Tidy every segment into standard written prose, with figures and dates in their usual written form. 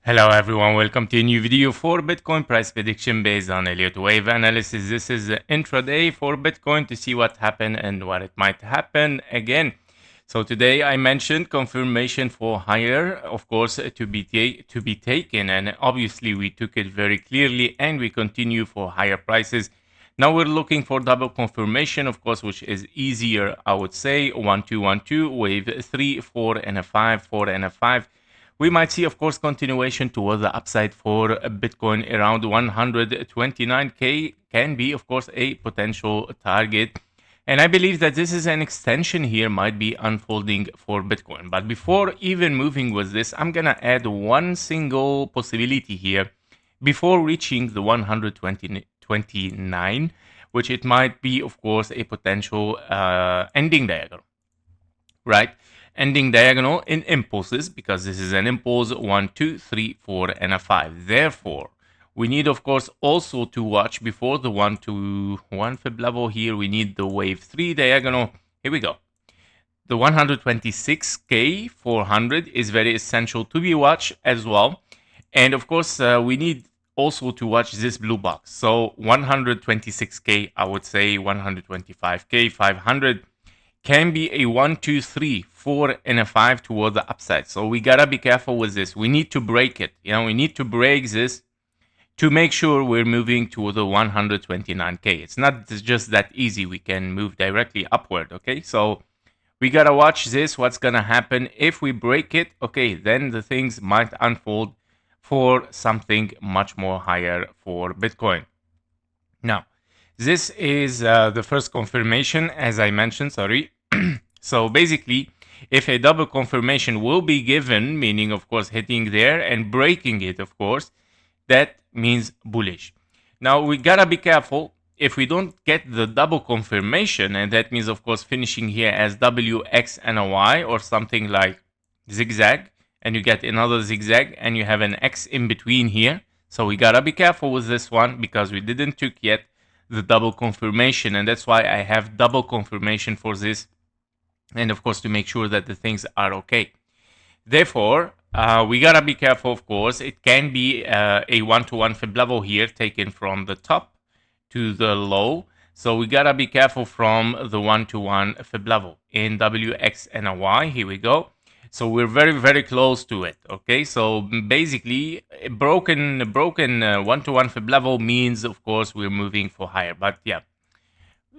Hello everyone, welcome to a new video for Bitcoin price prediction based on Elliott Wave analysis. This is the intraday for Bitcoin to see what happened and what it might happen again. So today I mentioned confirmation for higher, of course, to be taken, and obviously we took it very clearly and we continue for higher prices. Now we're looking for double confirmation, of course, which is easier, I would say. 1 2 1 2, wave 3 4 and a 5, 4 and a 5. We might see, of course, continuation toward the upside for Bitcoin around 129K can be, of course, a potential target. And I believe that this is an extension here might be unfolding for Bitcoin. But before even moving with this, I'm going to add one single possibility here before reaching the 129, which it might be, of course, a potential ending diagonal, right? Ending diagonal in impulses, because this is an impulse 1 2 3 4 and a 5. Therefore we need, of course, also to watch before the 1 to 1 fib level here. We need the wave 3 diagonal. Here we go. The 126k 400 is very essential to be watched as well. And of course we need also to watch this blue box. So 126k, I would say 125k 500 can be a 1 2 3 4 and a 5 toward the upside. So we gotta be careful with this. We need to break it. We need to break this to make sure we're moving toward the 129k. It's not just that easy. We can move directly upward. Okay, so we gotta watch this. What's gonna happen if we break it? Okay, then the things might unfold for something much more higher for Bitcoin. Now, this is the first confirmation, as I mentioned. Sorry. So basically, if a double confirmation will be given, meaning, of course, hitting there and breaking it, of course, that means bullish. Now, we gotta be careful if we don't get the double confirmation, and that means, of course, finishing here as W, X, and a Y, or something like zigzag, and you get another zigzag, and you have an X in between here. So we gotta be careful with this one, because we didn't took yet the double confirmation, and that's why I have double confirmation for this, and of course to make sure that the things are okay. Therefore we gotta be careful. Of course, it can be a 1 to 1 fib level here taken from the top to the low, so we gotta be careful from the 1 to 1 fib level in W, X, and a Y. Here we go. So we're very close to it. Okay, so basically a broken 1 to 1 fib level means, of course, we're moving for higher. But yeah,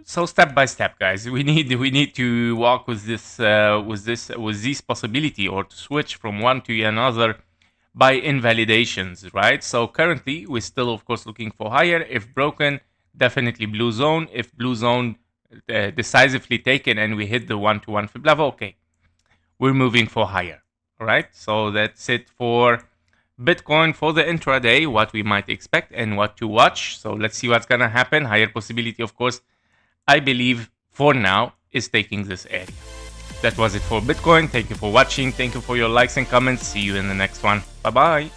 so step by step, guys, we need to walk with this with this possibility, or to switch from one to another by invalidations, right? So currently we're still, of course, looking for higher. If broken, definitely blue zone. If blue zone decisively taken and we hit the 1 to 1 fib level, okay, we're moving for higher. All right, so that's it for Bitcoin for the intraday, what we might expect and what to watch. So let's see what's gonna happen. Higher possibility, of course, I believe for now is taking this area. That was it for Bitcoin. Thank you for watching. Thank you for your likes and comments. See you in the next one. Bye bye.